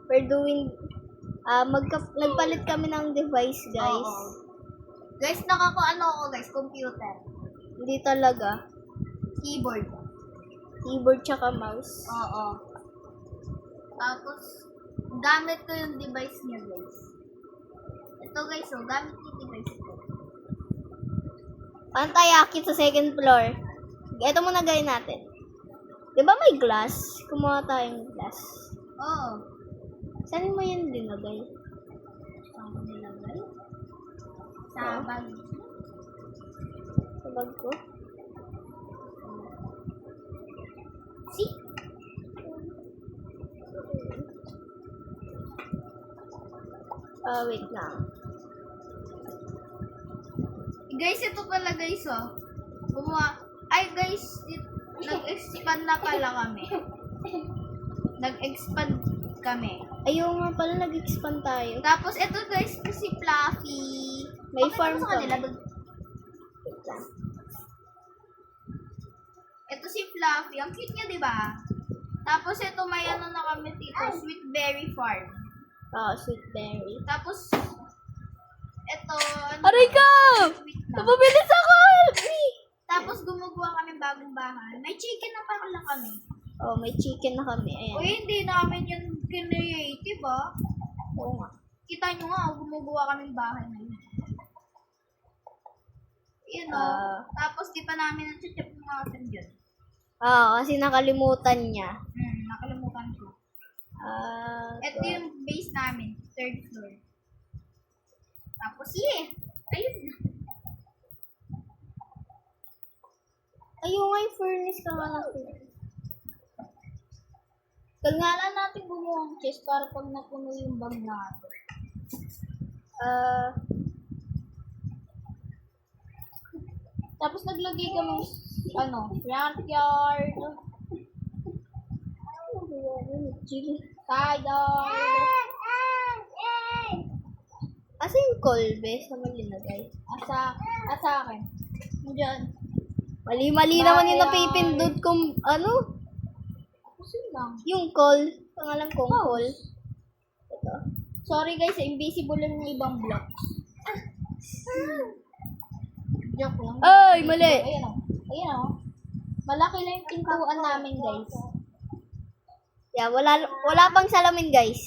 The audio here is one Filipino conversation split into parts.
We're doing, nagpalit kami ng device, guys. Oo. Guys, nakakuano ako guys, computer. Hindi talaga. Keyboard. Keyboard tsaka mouse. Oo. Tapos, gamit ko yung device niya guys. Ito guys, oh, gamit yung device ko. Paano tayo akit sa second floor? Ito muna gawin natin. Di ba may glass? Kumuha tayong glass. Oo. Saan mo yan dinagay? Saan ko nilagay? Sa Oo. bag. Sa bag ko? See? Wait lang. Guys, ito pala guys, oh. Ay guys, nag-expand na pala kami. Nag-expand kami. Ayun nga pala, nag-expand tayo. Tapos ito guys, si Fluffy. May Pakita farm mo sa kanila, kami. Wait lang. Ito si Fluffy. Ang cute niya, di ba? Tapos ito may ano na kami dito, Sweet Berry Farm. Sweet berry. Tapos ito, ano, Aray ka! sweet na. Napabilis ako! Help me! Tapos gumagawa kami bagong bahay. May chicken na pala kami. Oh, may chicken na kami. Ayan. Uy, hindi namin yun creative, ah. Oo nga. Kita nyo nga, gumagawa kaming bahay na yun. Yun, oh. Tapos di pa namin na-check yung mga atin dyan. Kasi nakalimutan niya. Nakalimutan ko. Ito yung base namin, third floor. Tapos, ayun na. Ayun nga yung furnace ka nga natin. Kailangan natin gumawa ng chest para pag napuno yung bag natin. Tapos naglagay kami front yard, side yard. Asa yung kolbe? Saan mo linagay? Sa akin. Diyan. Mali-mali naman yung napipindot kong, ano? Kasi lang. Yung call. Pangalan kong call. Ito. Sorry guys, invisible lang yung ibang blocks. Joke lang. Ay, mali! Ayan o. Ayan o. Malaki lang yung pintuan namin guys. Yeah, wala pang salamin, guys.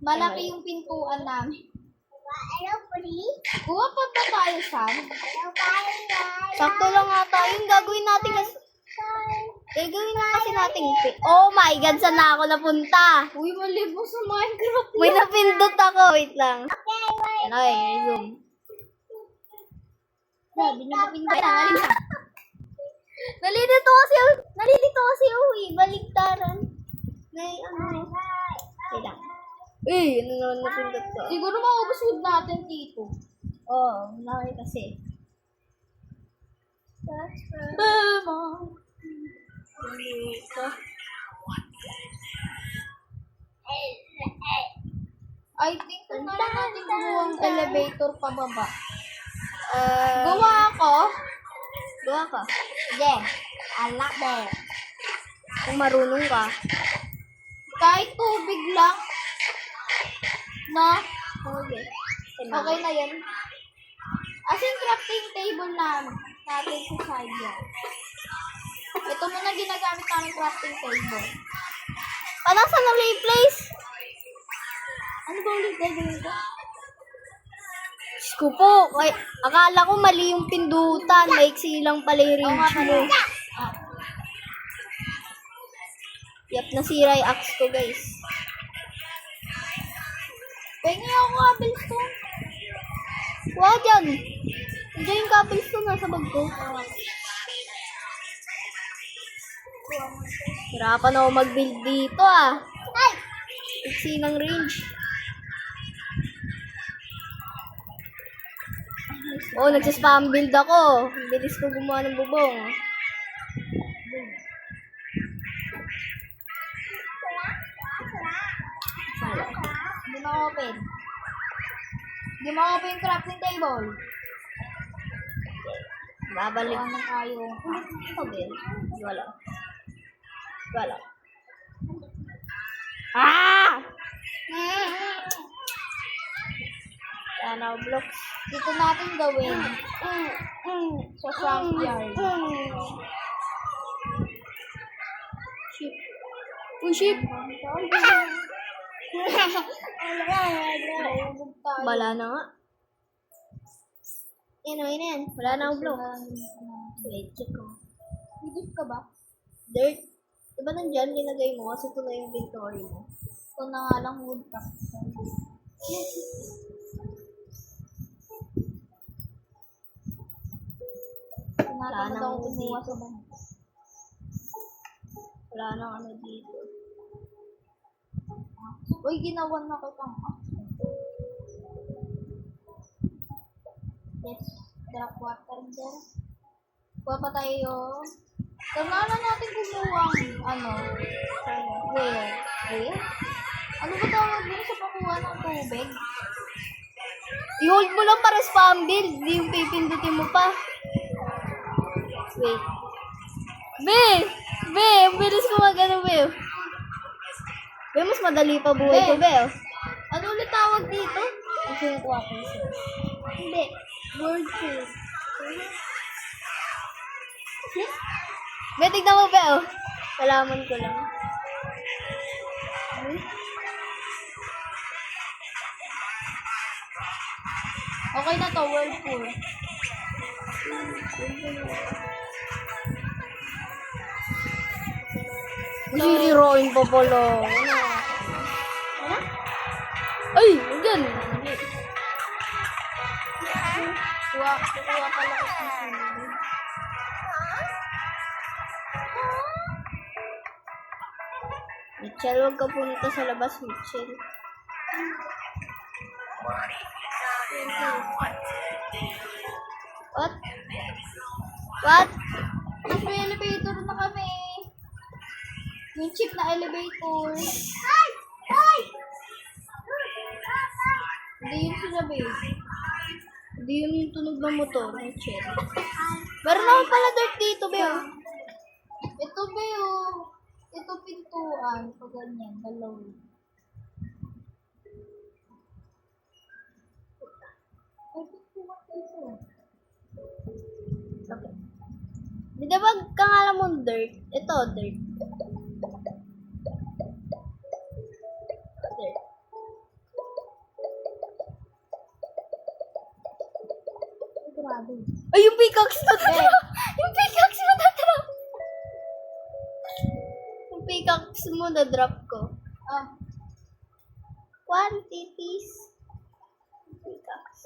Malaki yung pintuan namin. Kuha pa ba tayo, Sam? Sakto lang nga tayo. Yung gagawin natin kasi... Gagawin na kasi natin. Oh my God, saan na ako napunta? Uy, mali mo sa Minecraft. May napindot ako. Wait lang. Ano resume. Grabe na mapindutan. Nalilito kasi uwi. Baliktaran. Ano? Wait lang. Ano naman napindot ko? Siguro maubos food natin dito. Laki kasi. I think kung na lang natin gumawa ang elevator pababa. Gawa ako. ka. Sige. Alak mo. Kung marunong ka. Kahit tubig lang. No? Okay. Okay na yan. As in, crafting table natin sa side yan. Ito muna ginagamit namin crafting table. Saan na play place? Ano ba ulit gagawin ko? Diyos ko po. Akala ko mali yung pindutan. Maiksi lang pala yung range mo. Yap, nasira yung axe ko, guys. Pengi ako cobblestone. Wow, dyan. Diyan yung cobblestone nasa bag ko. Hirapan ako mag-build dito, Iksi ng range. Nagsaspam build ako. Bilis ko gumawa ng bubong. Hindi ma-open. Hindi ma-open yung crafting table. Babalik. Wala na tayo. Okay. Wala. Ah! Sana blocks. Dito natin gawin. Sa front yard. Sheep. Uy, sheep. Wala na nga. Yan o, yan. Wala na ang blocks. Wait, check ko. Higit ka ba? Dirt. Diba nandyan, nilagay mo kasi ito na yung inventory mo. Ito na nga lang wood pack. Wala Tinatamad nang ako kumuha dito. sa bahay. Wala na ano dito. Uy, ginawan na kitang Let's drop water there. Kuha pa tayo. Kailangan natin kumuha ang where? Where? Ano ba tawag din sa pakuha ng tubig? I-hold mo lang para spam build. Hindi yung pipindutin mo pa. Wait. Be! Be! Ang bilis ko mag-ano, Be. Be, mas madali pa buhay Be. ko, Be. Oh. Ano ulit tawag dito? Infinite weapons. Hindi. Word food. Be, tignan mo, Be. Oh. Kalaman ko lang. Okay na to, whirlpool. Masisiroin pa pala. Ay! Diyan! Kuha pala ko sa tubig. Mitchell, huwag ka punta sa labas, Mitchell. What? What? Mas may elevator na kami. Yung cheap na elevator. Hindi yun sila, babe. Hindi yun yung tunog ng motor, Mitchell. Meron naman pala dirt dito, Be. Oh. Ito, babe. Ito pintuan. Pag ganyan, dalawa. Ay, pintuan dito. Okay. Di ba kangalan mo dirt? Ito, dirt. Dirt. Ay, grabe. Ay, yung pickaxe na tatrap! Yung pickaxe mo na-drop! Yung pickaxe mo na-drop ko. Ah, Quantities. Pickaxe.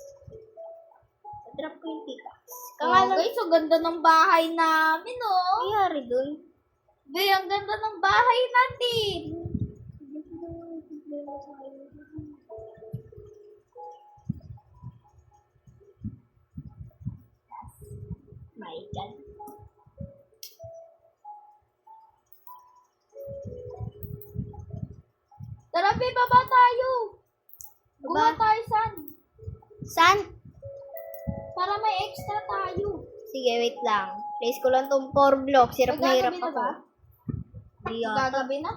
Na-drop ko yung pickaxe. oh, Kangalan, guys, ang ganda ng bahay namin, oh. nangyari dun? Be, ang ganda ng bahay natin. My God. Tara, be, baba tayo. Gumawa Baba? tayo san. Saan? Para may extra tayo. Sige, wait lang. Place ko lang tong 4 blocks. Hirap na hirap Magagabi na ako. ba? Di yata. Gagabi na?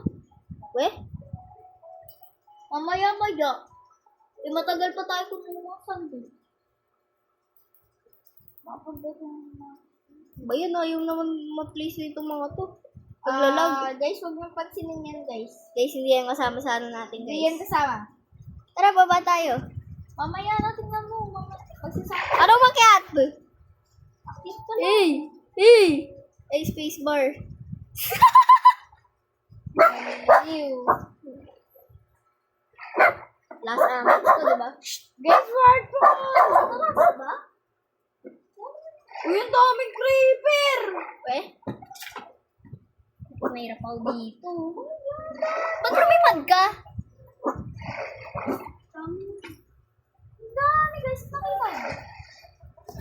Weh? Mamaya-maya. Eh, matagal pa tayo kumuha sando. Ba yun, ayaw naman ma-place nito mga to. Paglalag. Guys, huwag niyong pansinin yan, guys. Guys, hindi yan kasama sa ano natin, Hindi yan guys. kasama. Tara, baba tayo. Mamaya natin na mo. Pagsasama. Ano makiat? Akit ka lang. Hey! Hey! Ay, space bar. Ew. Last ammo to, diba? Guys, smartphone! Diba? Uy, ang daming creeper! Weh? Mahirap ako dito. Ba't lumipad ka? Ang dami, guys. Nakita mo.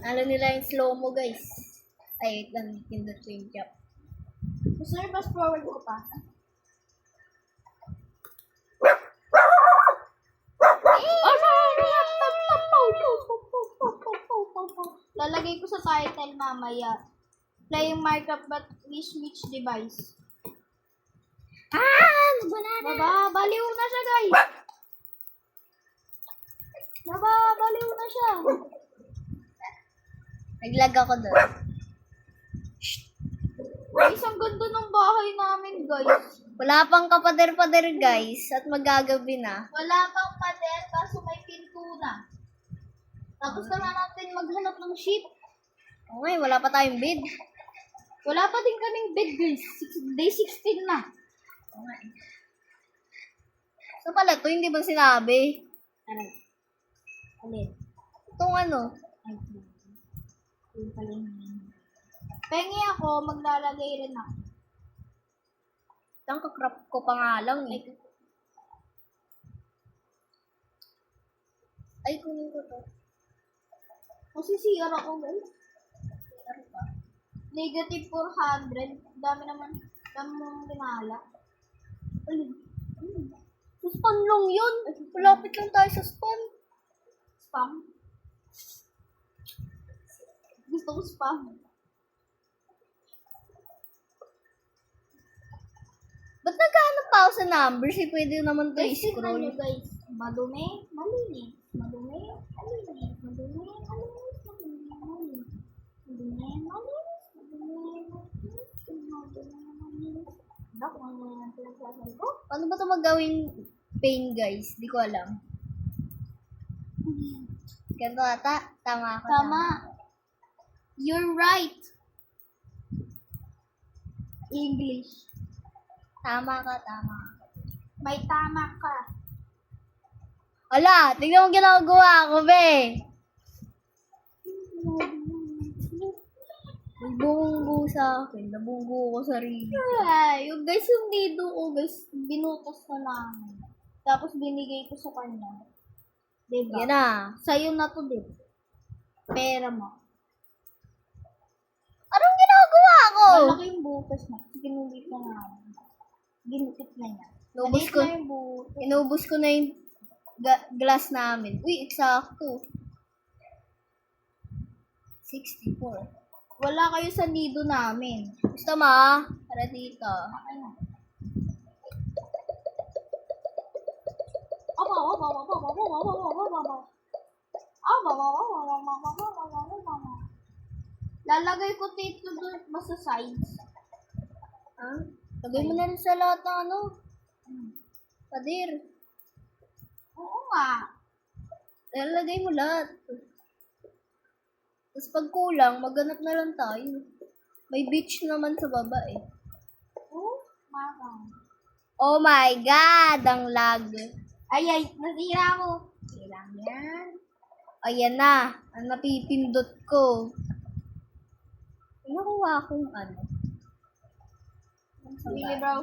Alam nila yung slow mo, guys. Ay, wait lang. Pindot ko yung job. Gusto nyo, fast forward ko pa. Lalagay ko sa title mamaya. Playing Minecraft but with which device? Ah! Nagbanana! Baba, baliw Nababaliw na siya. Naglag ako doon. Guys, ang ganda ng bahay namin, guys. Wala pang kapader-pader guys at magagabi na. Wala pang pader, kaso may pinto na. Tapos na natin maghanap ng sheet. Okay, wala pa tayong bid. Wala pa din kaming bed, guys. Day 16 na. Okay. So pala to, hindi ba sinabi? Ano? Alin? Itong ano? Ay, yun pala yun. Pengi ako, maglalagay rin ako. Itang kakrap ko pa nga lang eh. Ay, kunin ko to. Kasi CR ako, guys. Ano pa? Negative 400. Dami naman pinala. Alin? Sa spawn lang yun. Malapit lang tayo sa spawn. Spam. Gusto ko spam. Ba't naghahanap pa ako sa numbers? Eh, pwede naman to Guys, tignan i-scroll. nyo, guys. Madumi, malinis. Madumi, malinis. Madumi, malinis. Madumi, malinis. Madumi, malinis. Madumi, malinis. Madumi, malinis. Dok, ano yung pinagsasabi ko? Paano ba ito magawin pain guys? Di ko alam. Ganito ata? Tama ako. Tama. You're right. English. Tama ka, tama. May tama ka. Wala, tignan mo ginagawa ko, be. Nagbunggo sa akin. Nabunggo ko sarili. Ay, yung guys, yung nido ko, guys, binutas na namin. Tapos binigay ko sa kanya. Diba? Yan na. Sa'yo na to, diba? Pera mo. Anong ginagawa ko? Malaki yung butas na. Ginulit na namin. Ginupit na niya. Inubos Maliit ko, na yung butas. inubos ko na yung glass namin. Uy, eksakto. 64. Wala kayo sa nido namin. Gusto mo, ah? Para dito. Ayun. Aba, aba, aba, aba, aba, aba, aba, aba, aba. Aba, aba, aba, aba, aba, aba, aba, aba. Lalagay ko dito doon sa sides. Ha? Lagay mo na rin sa lahat ng ano. Padir. Oo nga. Lalagay mo lahat. Tapos pag kulang, maghanap na lang tayo. May beach naman sa baba eh. Oh, marang. Oh my God! Ang lag. Ay, ay, nasira ako. Kailang yan. Ayan na. Ang napipindot ko. May nakuha akong ano. Ang Really, sabat. bro?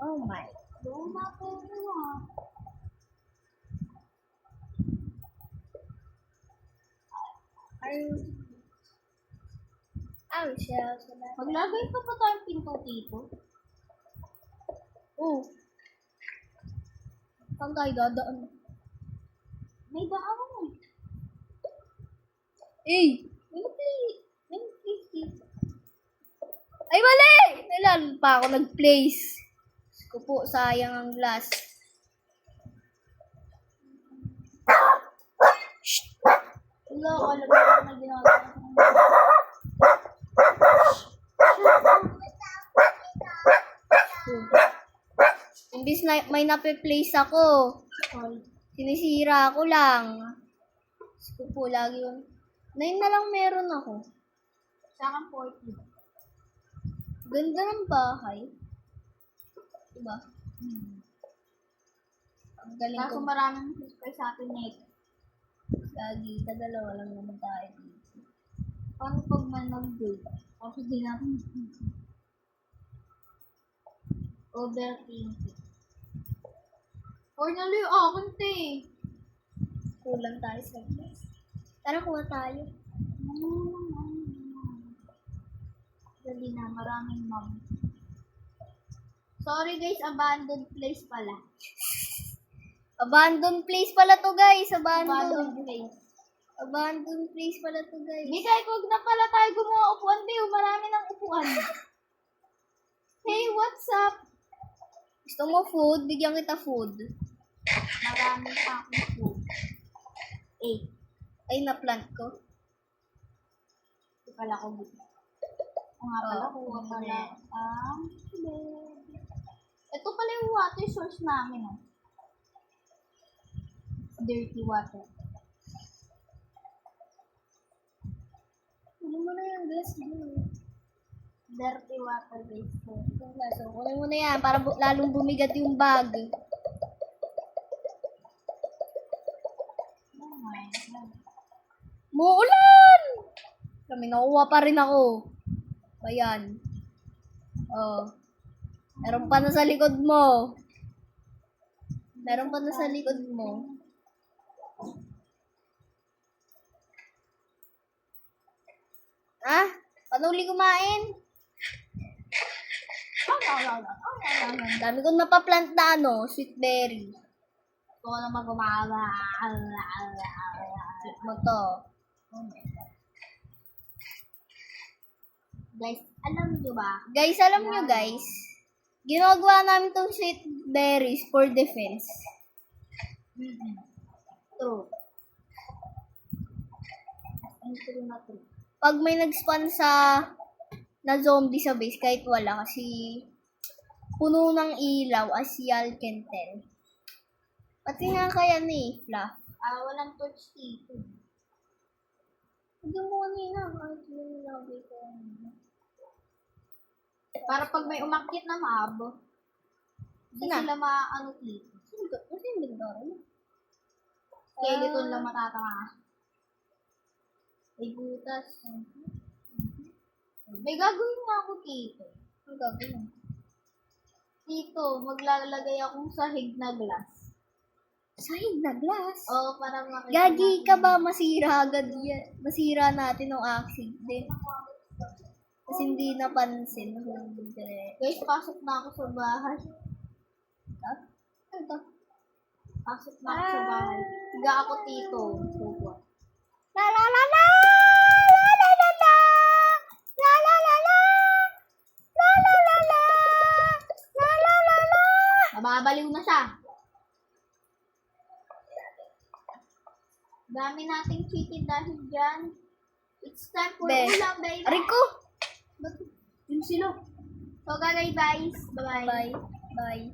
Oh my. Doon na po ah. Ay, siya. Maglagay pa ba tayong pinto dito? Oh. Saan tayo dadaan? May daan eh. Eh! May place dito. Ay, mali! Kailan pa ako nag-place? Ko po, sayang ang glass. Wala, alam mo na ginagawa ko. Imbis na may nape-place ako, Sorry. sinisira ko lang. Ko po, lagi yun. 9 na lang meron ako. Sa akin 40. Ganda ng bahay. Diba? Ang galing Kaso ko. maraming subscribe sa atin nito. Lagi, kadalawa lang naman tayo dito. Paano pag may nag-build? Tapos di natin overthinking. Finally, akin te. Kulang tayo sa glass. Tara, kuha tayo. Dali na, maraming mom. Sorry guys, abandoned place pala. Abandoned place pala to, guys. Abandoned place. Abandoned place pala to, guys. Di tayo, huwag na pala tayo gumawa upuan, Di. Marami ng upuan. Hey, what's up? Gusto mo food? Bigyan kita food. Marami pa akong food. 8. Ay, na-plant ko. Ito pala ko dito. O nga pala, Oh, kuha pala yan. ang ito pala yung water source namin, oh. Dirty water. Kunin mo na yung glass dito. Dirty water base. So, kunin mo na yan para lalong bumigat yung bag. Oh my God. Muulan! Kami nakuha pa rin ako. Ayan. Oh. Meron pa na sa likod mo. Meron pa na sa likod mo. Ah? Paano uli kumain? Ang dami kong napaplant na sweet berry. Ito ko naman gumawa. Click mo to. Oh my God. Guys, alam nyo ba? Guys, alam nyo guys, ginagawa namin tong sweet berries for defense. True. Ang true na true. Pag may nag-spawn na zombie sa base, kahit wala, kasi puno ng ilaw, as y'all can tell. Pati nga kaya ni Fluff. Walang torch dito. Hindi mo kanina, kahit yung lobby ko. Para pag may umakyat na mob, hindi Sina? sila maano dito. Kasi hindi ko rin. Skeleton lang matatama. May butas. May gagawin na ako dito. Ang gagawin. Dito, maglalagay akong sahig na glass. Sahig na glass. Oo, para makita Gagi natin. ka ba? Masira agad yan. Masira natin ng accident. Kasi hindi napansin. Guys, pasok na ako sa bahay. Ano to? Pasok na ako sa bahay. Higa ako dito. Subo. La la la la! La la la la! La la la la! La la la la! La la la la! Nababaliw na siya. Dami nating chicken dahil dyan. It's time for Be. ulam, baby. Rico! Yun sila. So, guys. Bye-bye. Bye. Bye.